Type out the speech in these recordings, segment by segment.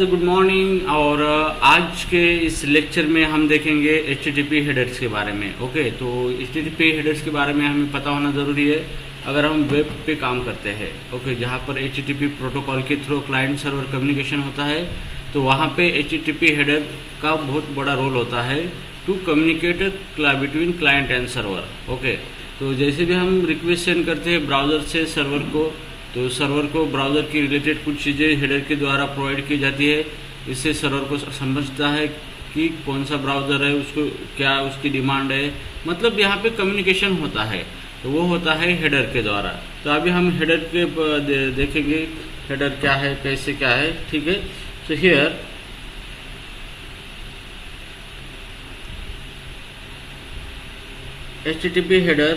Good morning. और आज के इस लेक्चर में हम देखेंगे HTTP हेडर्स के बारे में। ओके, तो HTTP हेडर्स के बारे में हमें पता होना ज़रूरी है अगर हम वेब पे काम करते हैं। ओके, जहाँ पर HTTP प्रोटोकॉल के थ्रू क्लाइंट सर्वर कम्युनिकेशन होता है, तो वहाँ पे HTTP हेडर का बहुत बड़ा रोल होता है to communicate between client and server. Okay, तो जैसे भी हम रिक्वेस्ट सेंड करते हैं ब्राउज़र से सर्वर को, तो सर्वर को ब्राउज़र की रिलेटेड कुछ चीज़ें हेडर के द्वारा प्रोवाइड की जाती है। इससे सर्वर को समझता है कि कौन सा ब्राउज़र है, उसको क्या उसकी डिमांड है, मतलब यहाँ पे कम्युनिकेशन होता है, तो वो होता है हेडर के द्वारा। तो अभी हम हेडर के देखेंगे हेडर क्या है, कैसे क्या है। ठीक है, तो here HTTP header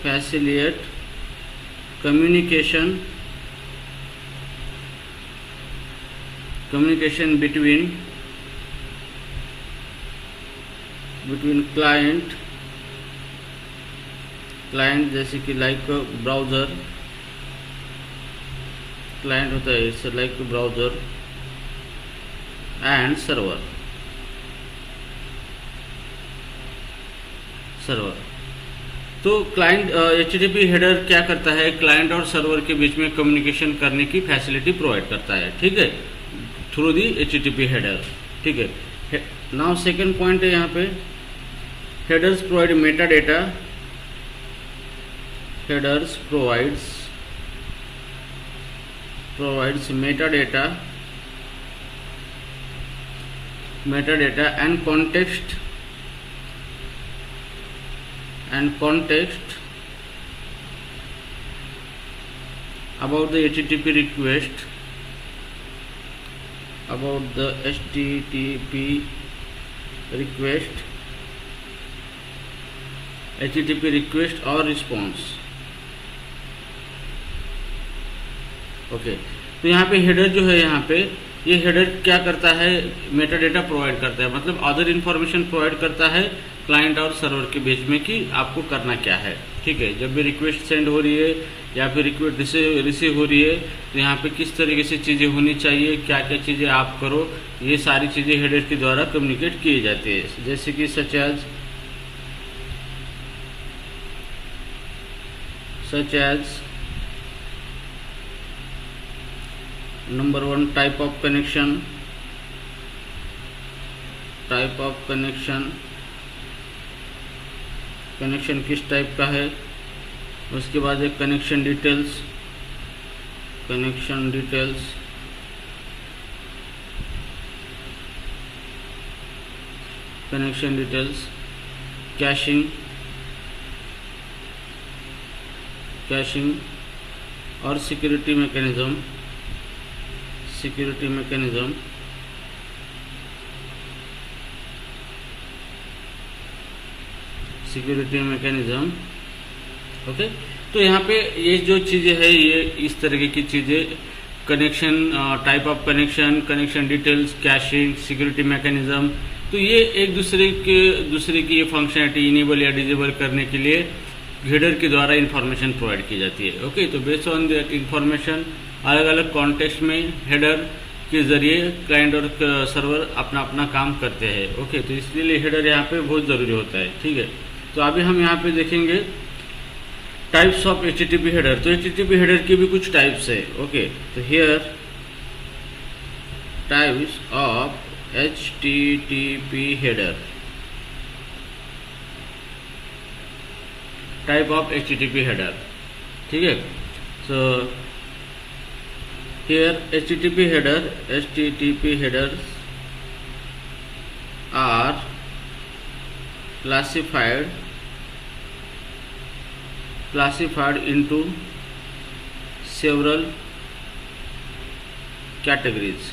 facilitate communication between client जैसे कि लाइक ब्राउज़र क्लाइंट होता है, it's like browser and server. तो क्लाइंट HTTP हेडर क्या करता है, क्लाइंट और सर्वर के बीच में कम्युनिकेशन करने की फैसिलिटी प्रोवाइड करता है। ठीक है, थ्रू दी HTTP हेडर। ठीक है, नाउ सेकंड पॉइंट है यहाँ पे, headers provide Meta data. Headers provides metadata and context about the HTTP request, HTTP request or response। Okay, तो यहाँ पे हेडर जो है, यहाँ पे ये हेडर क्या करता है, मेटा डेटा प्रोवाइड करता है, मतलब अदर इन्फॉर्मेशन प्रोवाइड करता है क्लाइंट और सर्वर के बीच में कि आपको करना क्या है। ठीक है, जब भी रिक्वेस्ट सेंड हो रही है या फिर रिक्वेस्ट रिसीव हो रही है, तो यहाँ पे किस तरीके से चीज़ें होनी चाहिए, क्या क्या चीज़ें आप करो, ये सारी चीज़ें हेडर के द्वारा कम्युनिकेट की जाती है। जैसे कि such as number 1 type of connection किस टाइप का है। उसके बाद एक कनेक्शन डिटेल्स कैशिंग और सिक्योरिटी मैकेनिज्म। ओके, तो यहाँ पे ये जो चीज़ें है, ये इस तरीके की चीज़ें, connection, type of connection details, caching, security mechanism, तो ये एक दूसरे की ये फंक्शनलिटी इनेबल या डिसेबल करने के लिए हेडर के द्वारा इंफॉर्मेशन प्रोवाइड की जाती है। ओके, तो बेस्ड ऑन दैट इंफॉर्मेशन अलग अलग कॉन्टेक्स्ट में हेडर के जरिए क्लाइंट और सर्वर अपना अपना काम करते हैं। ओके, तो इसलिए हेडर यहाँ पे बहुत ज़रूरी होता है। ठीक है, तो अभी हम यहाँ पे देखेंगे टाइप्स ऑफ HTTP हेडर। तो HTTP हेडर की भी कुछ टाइप्स है। ओके, तो here types of HTTP header. ठीक है, सो here HTTP headers are classified into several categories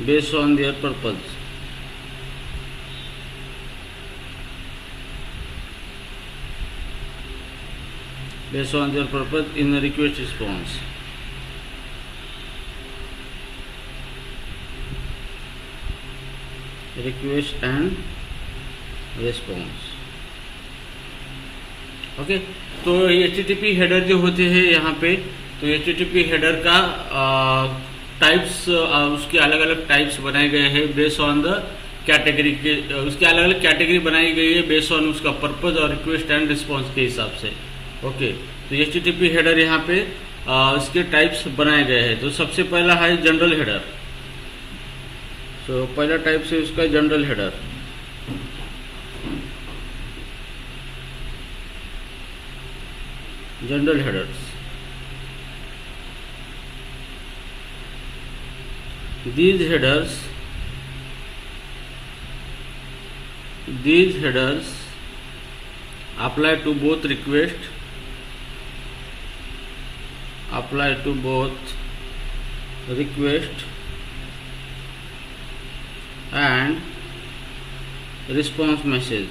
based on their purpose। based on their purpose in the request response. Request and response. Okay, तो HTTP header जो होते हैं यहाँ पे, तो HTTP header का टाइप्स, उसके अलग अलग टाइप्स बनाए गए हैं बेस्ड ऑन द कैटेगरी के, उसके अलग अलग कैटेगरी बनाई गई है बेस्ड ऑन उसका पर्पज और रिक्वेस्ट एंड रिस्पॉन्स के हिसाब से। ओके, तो HTTP हेडर यहाँ पे इसके टाइप्स बनाए गए हैं। तो सबसे पहला है जनरल हेडर। तो पहला टाइप से उसका general header. General headers, these headers apply to both request and response message।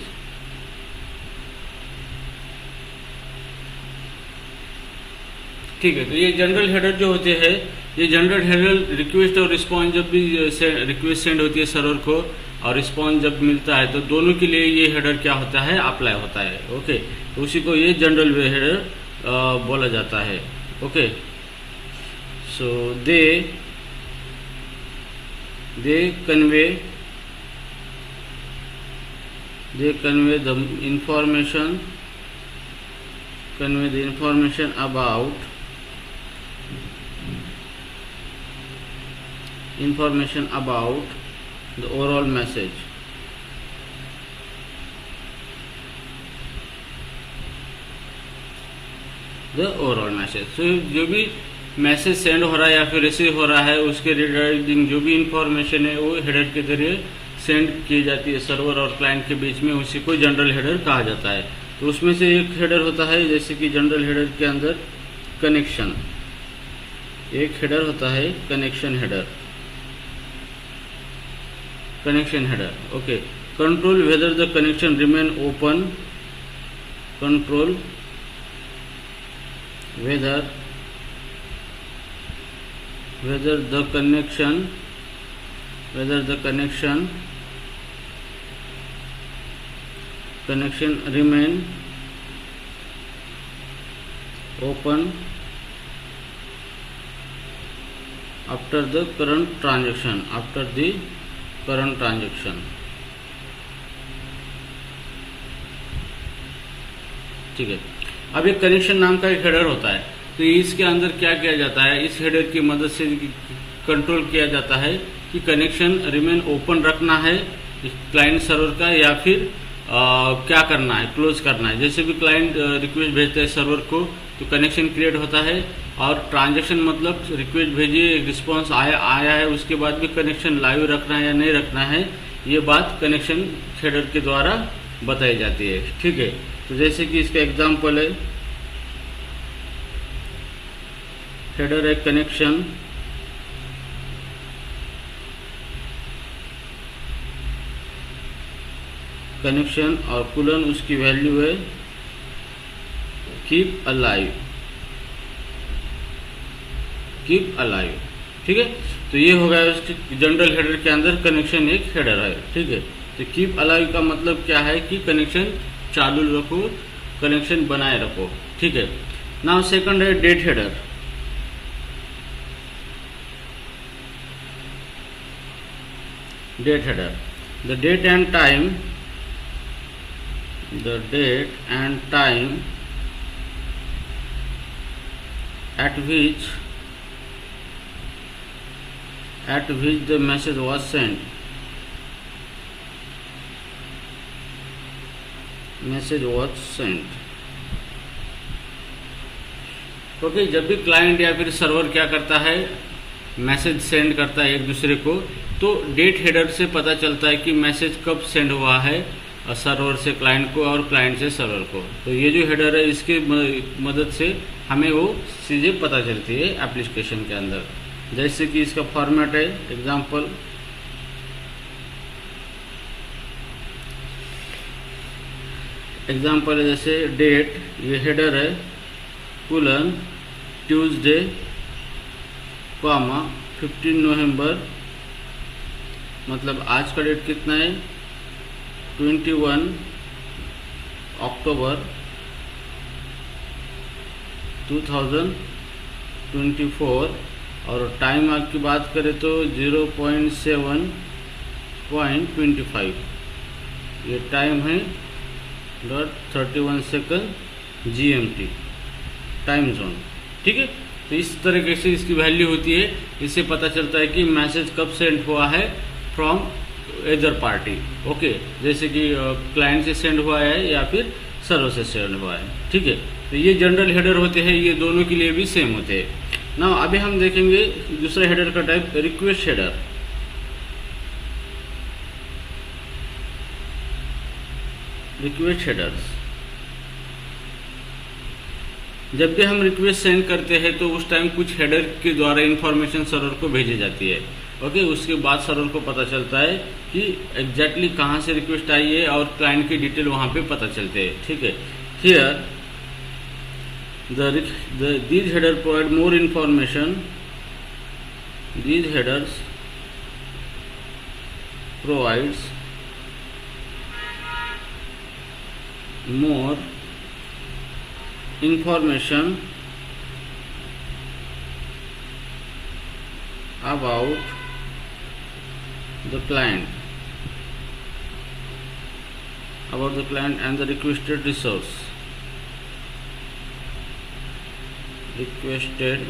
ठीक है, तो ये जनरल हेडर जो होते हैं, ये जनरल हेडर रिक्वेस्ट और रिस्पॉन्स, जब भी रिक्वेस्ट सेंड होती है सर्वर को और रिस्पॉन्स जब मिलता है, तो दोनों के लिए ये हेडर क्या होता है, अप्लाई होता है। ओके, तो उसी को ये जनरल हेडर बोला जाता है। Okay, so they convey the information about the overall message। तो जो भी मैसेज सेंड हो रहा है या फिर रिसीव हो रहा है, उसके रिगार्डिंग जो भी इंफॉर्मेशन है वो हेडर के जरिए सेंड की जाती है सर्वर और क्लाइंट के बीच में, उसी को जनरल हेडर कहा जाता है। तो उसमें से एक हेडर होता है, जैसे कि जनरल हेडर के अंदर कनेक्शन, एक हेडर होता है connection header. Okay, control whether the connection remain open, control whether the connection remain open after the current transaction। ठीक है, अब एक कनेक्शन नाम का एक हेडर होता है, तो इसके अंदर क्या किया जाता है, इस हेडर की मदद से कंट्रोल किया जाता है कि कनेक्शन रिमेन ओपन रखना है क्लाइंट सर्वर का, या फिर क्या करना है, क्लोज करना है। जैसे भी क्लाइंट रिक्वेस्ट भेजता है सर्वर को, तो कनेक्शन क्रिएट होता है, और ट्रांजैक्शन मतलब रिक्वेस्ट भेजिए, एक रिस्पॉन्स आया है, उसके बाद भी कनेक्शन लाइव रखना है या नहीं रखना है, ये बात कनेक्शन हेडर के द्वारा बताई जाती है। ठीक है, तो जैसे कि इसका एग्जाम्पल है, हेडर है कनेक्शन, और कुलन उसकी वैल्यू है कीप अलाइव। ठीक है, तो ये हो गया उसके जनरल हेडर के अंदर कनेक्शन एक हेडर है। ठीक है, तो कीप अलाइव का मतलब क्या है कि कनेक्शन चालू रखो, कनेक्शन बनाए रखो। ठीक है, नाउ सेकंड है date header. The date and time at which the message was sent। Okay, जब भी क्लाइंट या फिर सर्वर क्या करता है, मैसेज सेंड करता है एक दूसरे को, तो डेट हेडर से पता चलता है कि मैसेज कब सेंड हुआ है सर्वर से क्लाइंट को और क्लाइंट से सर्वर को। तो ये जो हेडर है, इसके मदद से हमें वो चीज़ें पता चलती है एप्लीकेशन के अंदर। जैसे कि इसका फॉर्मेट है, एग्जाम्पल है, जैसे डेट, ये हेडर है, कुलन ट्यूसडे, 15 नवंबर, मतलब आज का डेट कितना है, 21 अक्टूबर 2024 और टाइम आपकी बात करें तो 0.7.25 ये टाइम है .31 GMT टाइम जोन। ठीक है, तो इस तरीके से इसकी वैल्यू होती है। इससे पता चलता है कि मैसेज कब सेंड हुआ है फ्रॉम अदर पार्टी। ओके, जैसे कि क्लाइंट से सेंड हुआ है या फिर सर्वर से सेंड हुआ है। ठीक है, तो ये जनरल हेडर होते हैं, ये दोनों के लिए भी सेम होते हैं ना। अभी हम देखेंगे दूसरे हेडर का type request header. Request headers, जब भी हम रिक्वेस्ट सेंड करते हैं तो उस टाइम कुछ हेडर के द्वारा इंफॉर्मेशन सर्वर को भेजी जाती है। ओके, उसके बाद सर्वर को पता चलता है कि एग्जैक्टली कहाँ से रिक्वेस्ट आई है और क्लाइंट की डिटेल वहाँ पे पता चलते हैं। ठीक है, here these header provide more information. These headers provides more information about the client and the requested resource. Requested,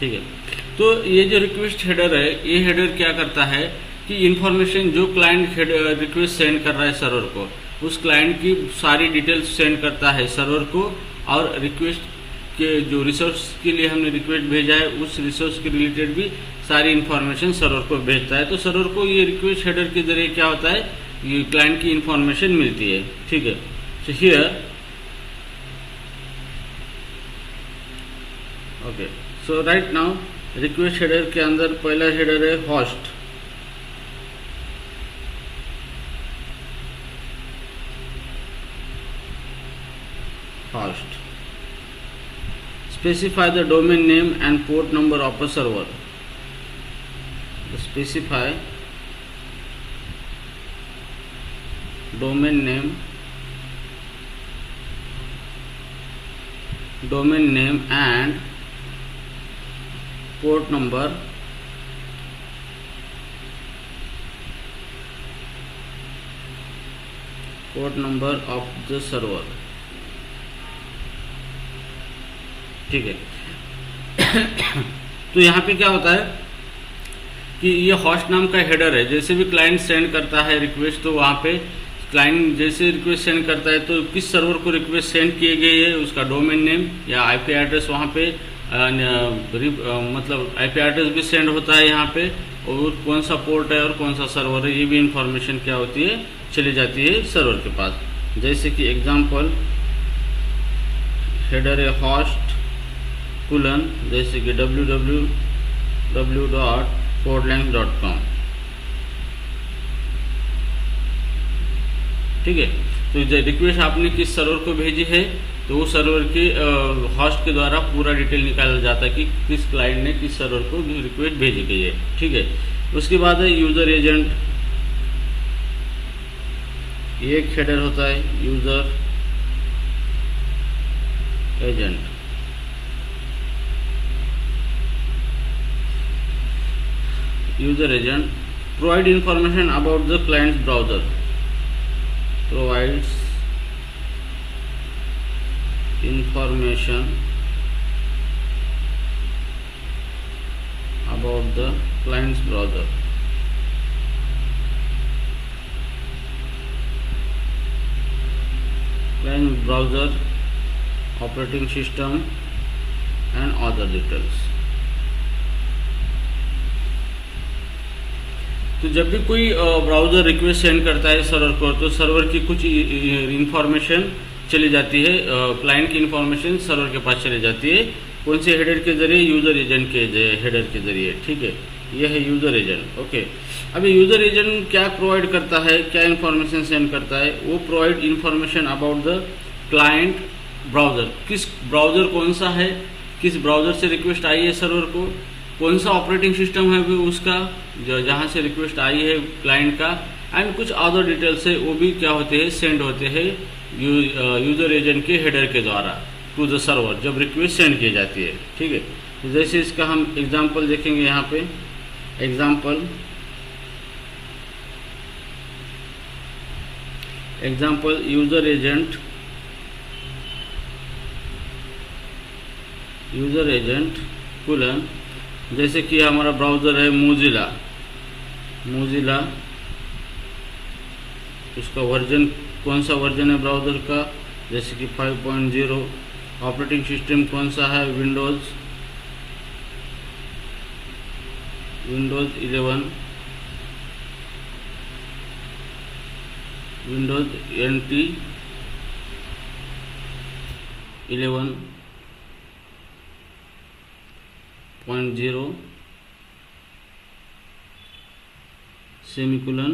ठीक है। तो ये जो रिक्वेस्ट हेडर है, ये हेडर क्या करता है कि इंफॉर्मेशन जो क्लाइंट रिक्वेस्ट सेंड कर रहा है सर्वर को, उस क्लाइंट की सारी डिटेल्स सेंड करता है सर्वर को, और रिक्वेस्ट के जो रिसोर्स के लिए हमने रिक्वेस्ट भेजा है उस रिसोर्स के रिलेटेड भी सारी इंफॉर्मेशन सर्वर को भेजता है। तो सर्वर को ये रिक्वेस्ट हेडर के जरिए क्या होता है, ये क्लाइंट की इंफॉर्मेशन मिलती है। ठीक है, so here okay, so right now request header के अंदर पहला हेडर है host. Specify the domain name and port number of a server. Specify domain name and port number of the server। ठीक है। तो यहाँ पे क्या होता है कि ये होस्ट नाम का हेडर है। जैसे भी क्लाइंट सेंड करता है रिक्वेस्ट, तो वहाँ पे क्लाइंट जैसे रिक्वेस्ट सेंड करता है तो किस सर्वर को रिक्वेस्ट सेंड किए गए है, उसका डोमेन नेम या आईपी एड्रेस वहाँ पे मतलब आईपी एड्रेस भी सेंड होता है यहाँ पे, और कौन सा पोर्ट है और कौन सा सर्वर है, ये भी इंफॉर्मेशन क्या होती है, चली जाती है सर्वर के पास। जैसे कि एग्जांपल हेडर है होस्ट कुलन, जैसे कि www.fortlands.com। ठीक है, तो रिक्वेस्ट आपने किस सर्वर को भेजी है, तो वो सर्वर के होस्ट के द्वारा पूरा डिटेल निकाला जाता है कि किस क्लाइंट ने किस सर्वर को रिक्वेस्ट भेजी गई है। ठीक है, उसके बाद है यूजर एजेंट। ये एक हेडर होता है user agent. User agent provide information about the clients browser. provides information about the client's browser। client browser, operating system and other details। तो जब भी कोई ब्राउज़र रिक्वेस्ट सेंड करता है सर्वर को, तो सर्वर की कुछ इंफॉर्मेशन चली जाती है, क्लाइंट की इंफॉर्मेशन सर्वर के पास चली जाती है। कौन से हेडर के जरिए, यूज़र एजेंट के हेडर के जरिए। ठीक है, यह है यूज़र एजेंट। ओके, अभी यूज़र एजेंट क्या प्रोवाइड करता है, क्या इंफॉर्मेशन सेंड करता है, वो provide information about the client browser. किस ब्राउज़र कौन सा है, किस ब्राउज़र से रिक्वेस्ट आई है सर्वर को, कौन सा ऑपरेटिंग सिस्टम है भी उसका, जो जहाँ से रिक्वेस्ट आई है क्लाइंट का, एंड कुछ अदर डिटेल्स है वो भी क्या होते हैं, सेंड होते हैं यूजर एजेंट के हेडर के द्वारा टू द सर्वर जब रिक्वेस्ट सेंड की जाती है। ठीक है, तो जैसे इसका हम एग्जांपल देखेंगे यहाँ पे। एग्जांपल यूजर एजेंट कुलन, जैसे कि हमारा ब्राउज़र है मोजिला, उसका वर्जन कौन सा वर्जन है ब्राउज़र का, जैसे कि 5.0। ऑपरेटिंग सिस्टम कौन सा है, विंडोज़ 11, विंडोज़ NT 11.0 सेमीकोलन